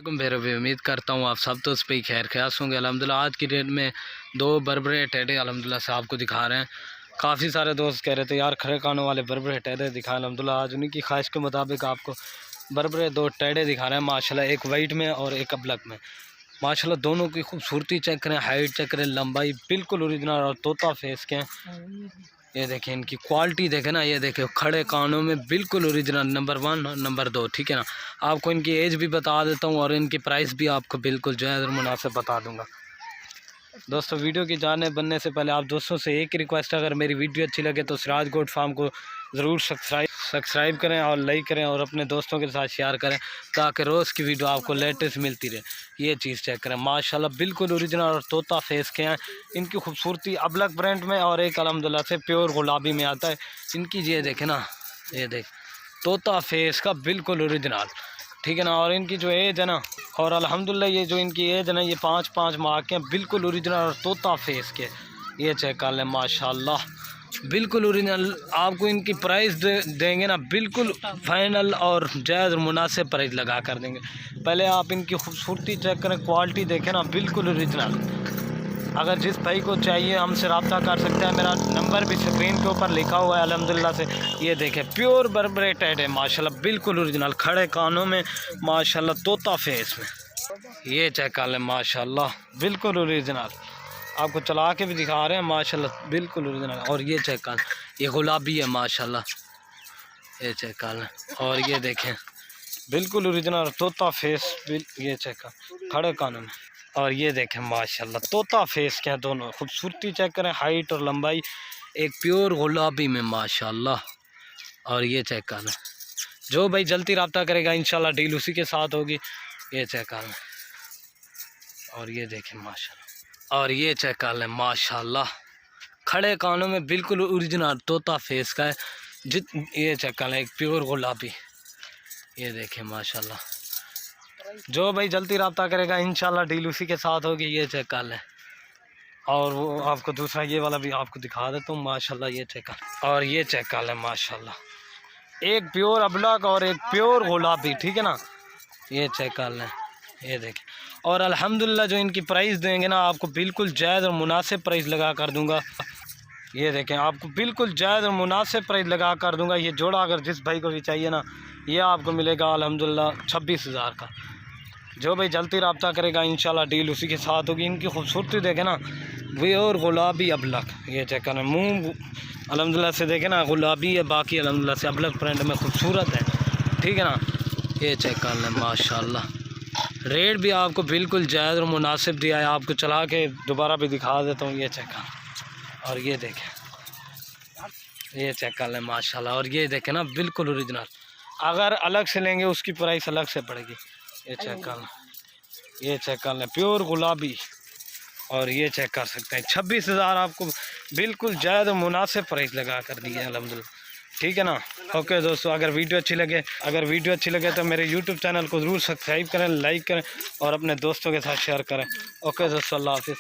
वालेकुम मेरे भी उम्मीद करता हूँ आप सब तो उस पर ही खैर ख्यास होंगे। अल्हम्दुलिल्लाह आज की डेट में दो बरबरे टेडे अल्हम्दुलिल्लाह से आपको दिखा रहे हैं। काफ़ी सारे दोस्त कह रहे थे यार खड़े कानों वाले बरबरे टेडे दिखाएं। अल्हम्दुलिल्लाह आज उन्हीं की ख्वाहिश के मुताबिक आपको बरबरे दो टेडे दिखा रहे हैं माशाल्लाह, एक वाइट में और एक अबलक में। माशाल्लाह दोनों की खूबसूरती चेक करें, हाइट चेक करें, लंबाई बिल्कुल ओरिजिनल और तोता फेस के हैं। ये देखें इनकी क्वालिटी देखें ना, ये देखें खड़े कानों में बिल्कुल ओरिजिनल नंबर 1 और नंबर 2, ठीक है ना। आपको इनकी एज भी बता देता हूँ और इनकी प्राइस भी आपको बिल्कुल जो है मुनासिब बता दूँगा। दोस्तों वीडियो की जाने बनने से पहले आप दोस्तों से एक रिक्वेस्ट, अगर मेरी वीडियो अच्छी लगे तो सिराज गोट फार्म को ज़रूर सब्सक्राइब करें और लाइक करें और अपने दोस्तों के साथ शेयर करें ताकि रोज़ की वीडियो आपको लेटेस्ट मिलती रहे। ये चीज़ चेक करें माशाल्लाह बिल्कुल ओरिजिनल और तोता फेस के हैं। इनकी खूबसूरती अबलक ब्रांड में और एक अल्हम्दुलिल्लाह से प्योर गुलाबी में आता है। इनकी ये देखें ना, ये देख तोता फेस का बिल्कुल ओरिजिनल, ठीक है ना। और इनकी जो एज है ना, और अल्हम्दुलिल्लाह ये जो इनकी एज है ना, ये 5 माह के बिल्कुल ओरिजिनल और तोता फेस के। ये चेक कर लें माशाल्लाह बिल्कुल ओरिजिनल। आपको इनकी प्राइस देंगे ना बिल्कुल फाइनल और जायज़ और मुनासिब प्राइस लगा कर देंगे। पहले आप इनकी खूबसूरती चेक करें, क्वालिटी देखें ना बिल्कुल ओरिजिनल। अगर जिस भाई को चाहिए हमसे रब्ता कर सकते हैं, मेरा नंबर भी स्क्रीन के ऊपर लिखा हुआ है अल्हम्दुलिल्लाह से। ये देखें प्योर बरबरे टेड है माशाल्लाह बिल्कुल ओरिजिनल, खड़े कानों में माशाल्लाह, तोता फेस में। ये चेक कर लें माशाल्लाह बिल्कुल ओरिजिनल, आपको चला के भी दिखा रहे हैं माशाल्लाह बिल्कुल ओरिजिनल। और ये चेक कर, ये गुलाबी है माशाल्लाह, ये चेक कर लें। और ये देखें बिल्कुल ओरिजिनल तोता फेस, ये चेक कर खड़े कानों में। और ये देखें माशाल्लाह तोता फेस के हैं दोनों। खूबसूरती चेक करें, हाइट और लंबाई एक प्योर गुलाबी में माशाल्लाह। और ये चेक कर लें, जो भाई जल्दी रब्ता करेगा इंशाल्लाह डील उसी के साथ होगी। ये चेक कर लें। और ये देखें माशाल्लाह, और ये चेक कर लें माशाल्लाह खड़े कानों में बिल्कुल ओरिजिनल तोता फेस का है। ये चेक कर लें एक प्योर गुलाबी, ये देखें माशाल्लाह। जो भाई जल्दी रब्ता करेगा इंशाल्लाह डील उसी के साथ होगी। ये चेक कर लें। और वो आपको दूसरा ये वाला भी आपको दिखा देता हूँ माशाल्लाह, ये चेक कर। और ये चेक कर लें माशाल्लाह, एक प्योर अबलक और एक प्योर गुलाबी, ठीक है ना। ये चेक कर लें, ये देखें। और अल्हम्दुलिल्लाह जो इनकी प्राइस देंगे ना आपको बिल्कुल जायज़ और मुनासिब प्राइस लगा कर दूँगा। ये देखें आपको बिल्कुल जायज़ और मुनासिब प्राइस लगा कर दूँगा। ये जोड़ा अगर जिस भाई को भी चाहिए ना, ये आपको मिलेगा अल्हम्दुलिल्लाह 26,000 का। जो भाई जल्दी रब्ता करेगा इंशाल्लाह डील उसी के साथ होगी। इनकी खूबसूरती देखें ना, वे और गुलाबी अबलक, ये चेक करें। मुँह अल्हम्दुलिल्लाह से देखें ना गुलाबी है, बाकी अल्हम्दुलिल्लाह से अबलक प्रिंट में खूबसूरत है, ठीक है ना। ये चेक कर लें माशाल्लाह। रेट भी आपको बिल्कुल जायज़ और मुनासिब दिया है। आपको चला के दोबारा भी दिखा देता हूँ। ये चेक कर। और ये देखें, ये चेक कर लें माशाल्लाह। और ये देखें ना बिल्कुल ओरिजिनल, अगर अलग से लेंगे उसकी प्राइस अलग से पड़ेगी। ये चेक कर लें, ये चेक कर लें प्योर गुलाबी। और ये चेक कर सकते हैं 26,000 आपको बिल्कुल जायज़ और मुनासिब प्राइस लगा कर दिए अल्हम्दुलिल्लाह, ठीक है ना। ओके दोस्तों, अगर वीडियो अच्छी लगे तो मेरे यूट्यूब चैनल को ज़रूर सब्सक्राइब करें, लाइक करें और अपने दोस्तों के साथ शेयर करें। ओके दोस्तों, अल्लाह हाफिज़।